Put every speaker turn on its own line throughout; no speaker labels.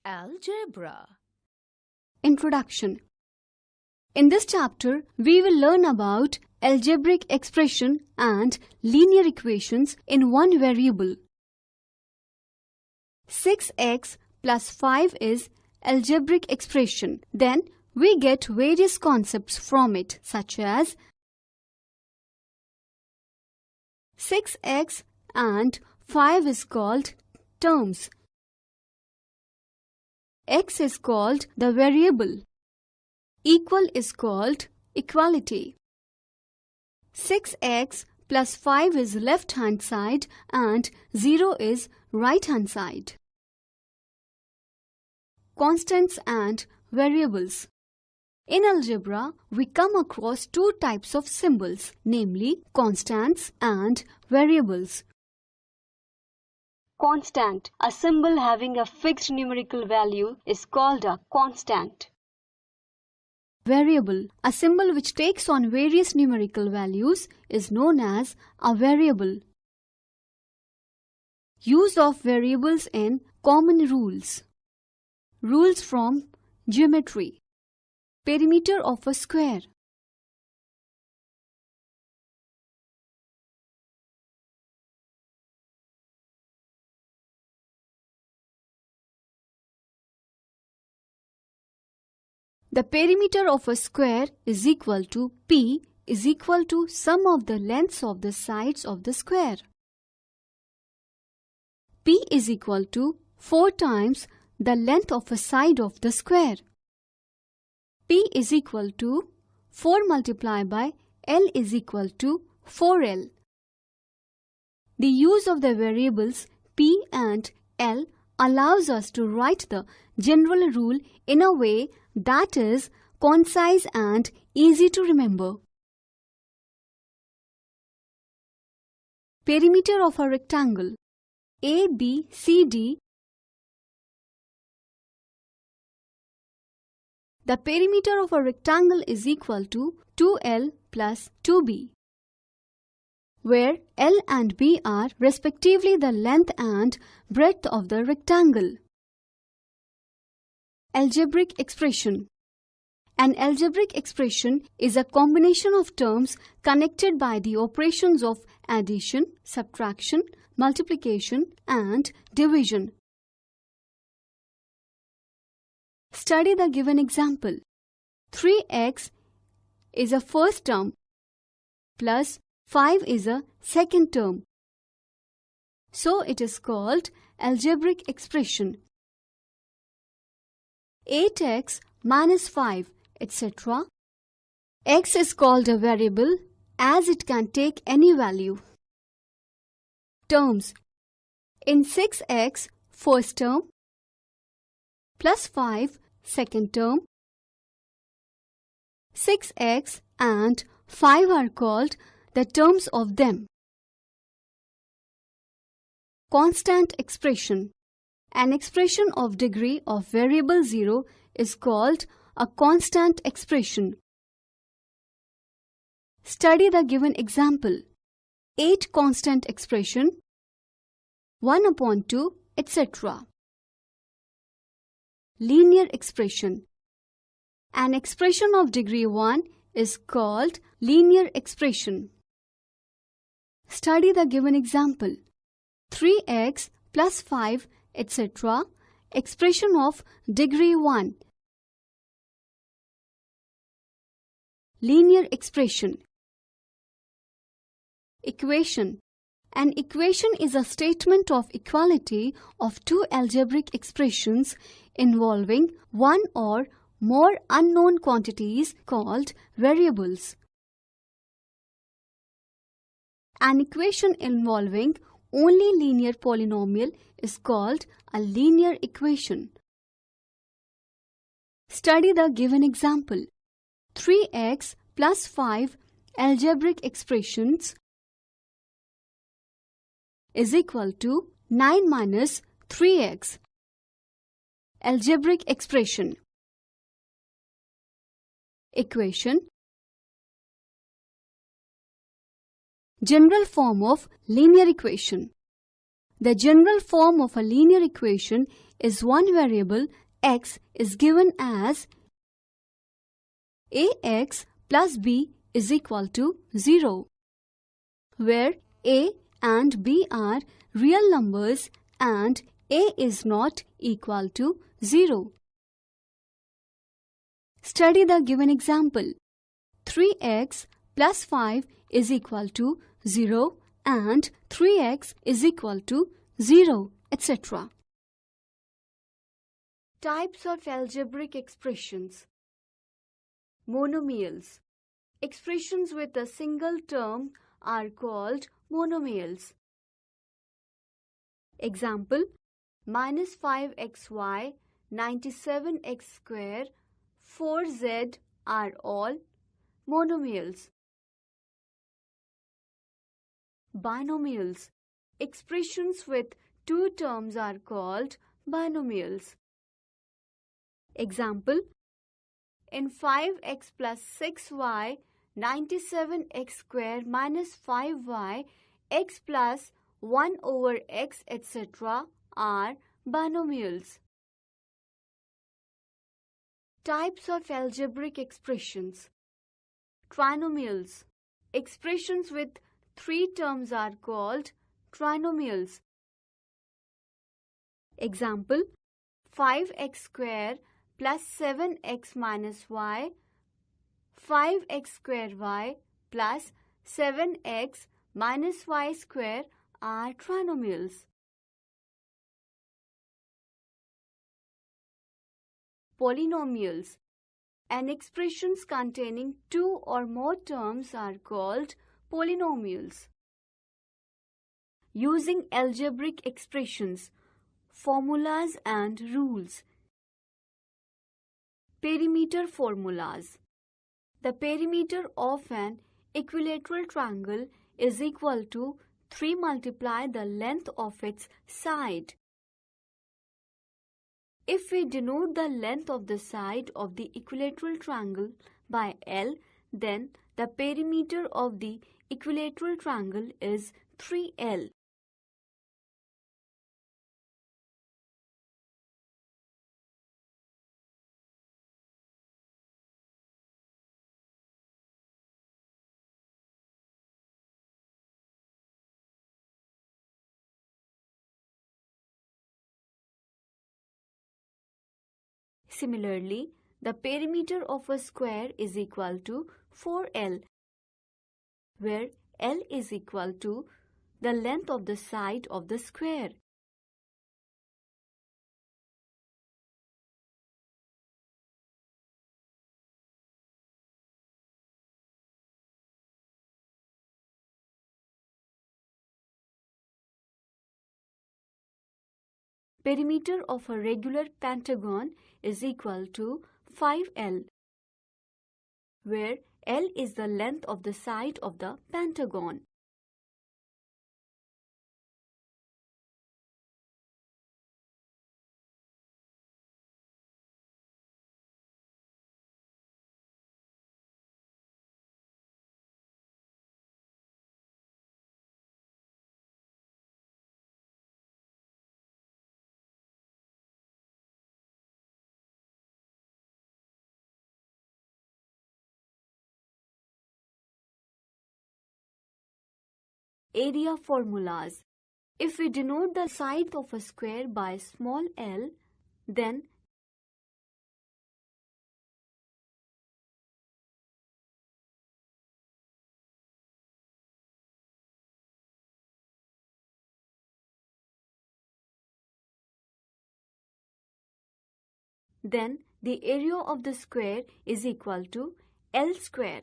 Algebra.
Introduction. In this chapter, we will learn about algebraic expression and linear equations in one variable. 6x plus 5 is algebraic expression. Then we get various concepts from it, such as 6x and 5 is called terms. X is called the variable. Equal is called equality. 6x plus 5 is left hand side and 0 is right hand side. Constants and variables. In algebra, we come across two types of symbols, namely constants and variables. Constant, a symbol having a fixed numerical value, is called a constant. Variable, a symbol which takes on various numerical values, is known as a variable. Use of variables in common rules. Rules from geometry. Perimeter of a square. The perimeter of a square is equal to P is equal to sum of the lengths of the sides of the square. P is equal to 4 times the length of a side of the square. P is equal to 4 multiplied by L is equal to 4L. The use of the variables P and L allows us to write the general rule in a way that is concise and easy to remember. Perimeter of a rectangle. ABCD. The perimeter of a rectangle is equal to 2L plus 2B, where L and B are respectively the length and breadth of the rectangle. Algebraic expression. An algebraic expression is a combination of terms connected by the operations of addition, subtraction, multiplication, and division. Study the given example. 3x is a first term plus 5 is a second term. So it is called algebraic expression. 8x minus 5, etc. X is called a variable as it can take any value. Terms. In 6x, first term, plus 5, second term, 6x and 5 are called the terms of them. Constant expression. An expression of degree of variable 0 is called a constant expression. Study the given example. 8 constant expression, 1 upon 2, etc. Linear expression. An expression of degree 1 is called linear expression. Study the given example. 3x plus 5, etc. Expression of degree 1. Linear expression. Equation. An equation is a statement of equality of two algebraic expressions involving one or more unknown quantities called variables. An equation involving only linear polynomial is called a linear equation. Study the given example. 3x plus 5 algebraic expressions is equal to 9 minus 3x. Algebraic expression. Equation. General form of linear equation. The general form of a linear equation is one variable x is given as ax plus b is equal to 0, where a and b are real numbers and a is not equal to 0. Study the given example. 3x plus 5 is equal to 0 and 3x is equal to 0, etc. Types of algebraic expressions. Monomials. Expressions with a single term are called monomials. Example: minus 5xy, 97x square, 4z are all monomials. Binomials. Expressions with two terms are called binomials. Example: in 5x plus 6y, 97x square minus 5y, x plus 1 over x, etc. are binomials. Types of algebraic expressions. Trinomials. Expressions with three terms are called trinomials. Example: 5x square plus 7x minus y, 5x square y plus 7x minus y square are trinomials. Polynomials. And expressions containing two or more terms are called polynomials. Using algebraic expressions, formulas and rules. Perimeter formulas. The perimeter of an equilateral triangle is equal to 3 multiply the length of its side. If we denote the length of the side of the equilateral triangle by L, then the perimeter of the equilateral triangle is 3L. Similarly, the perimeter of a square is equal to 4L, where L is equal to the length of the side of the square. Perimeter of a regular pentagon is equal to 5L, where L is the length of the side of the pentagon. Area formulas. If we denote the side of a square by small l, then the area of the square is equal to L square.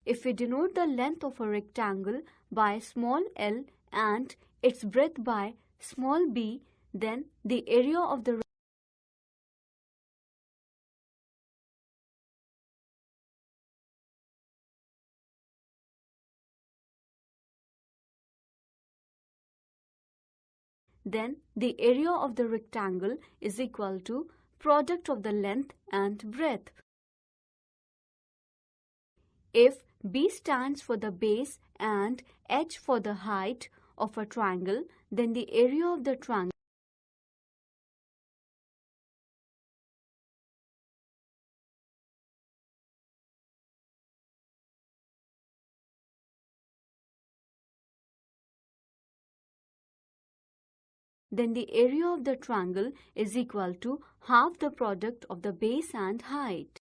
If we denote the length of a rectangle by small l and its breadth by small b, then the area of the rectangle is equal to product of the length and breadth. If B stands for the base and H for the height of a triangle, then the area of the triangle is equal to half the product of the base and height.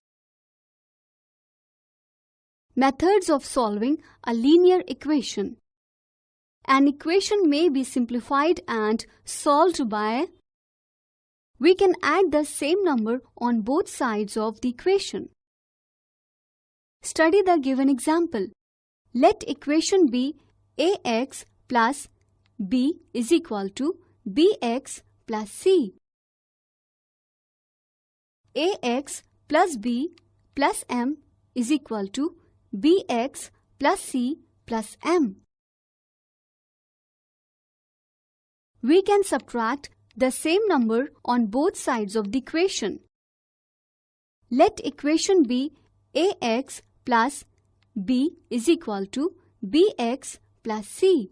Methods of solving a linear equation. An equation may be simplified and solved by: we can add the same number on both sides of the equation. Study the given example. Let equation be ax plus b is equal to bx plus c. Ax plus b plus m is equal to bx plus c plus m. We can subtract the same number on both sides of the equation. Let equation be ax plus b is equal to bx plus c.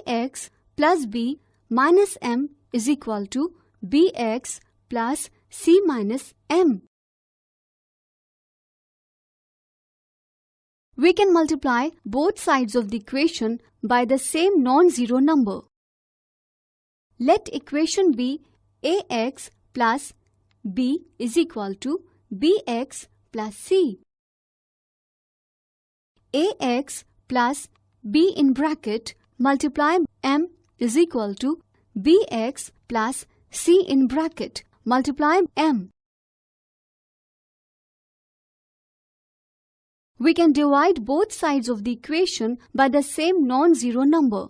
Ax plus b minus m is equal to bx plus c minus m. We can multiply both sides of the equation by the same non-zero number. Let equation be ax plus b is equal to bx plus c. Ax plus b in bracket multiply m is equal to bx plus c in bracket multiply m. We can divide both sides of the equation by the same non-zero number.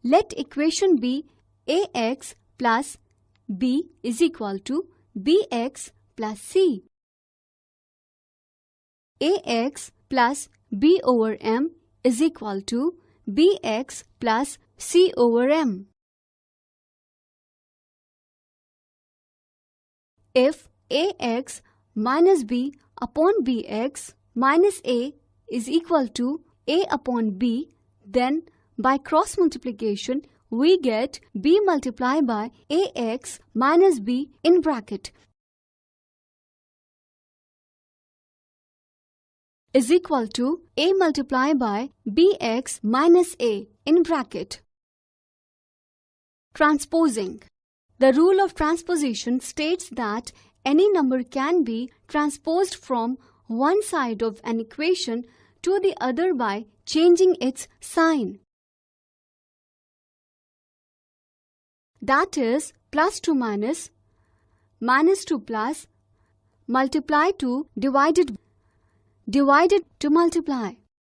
Let equation be ax plus b is equal to bx plus c. Ax plus b over m is equal to bx plus c over m. If ax minus b upon bx minus a is equal to a upon b, then by cross multiplication we get b multiplied by ax minus b in bracket is equal to a multiplied by bx minus a in bracket. Transposing. The rule of transposition states that any number can be transposed from one side of an equation to the other by changing its sign. That is, plus to minus, minus to plus, multiply to divided to multiply.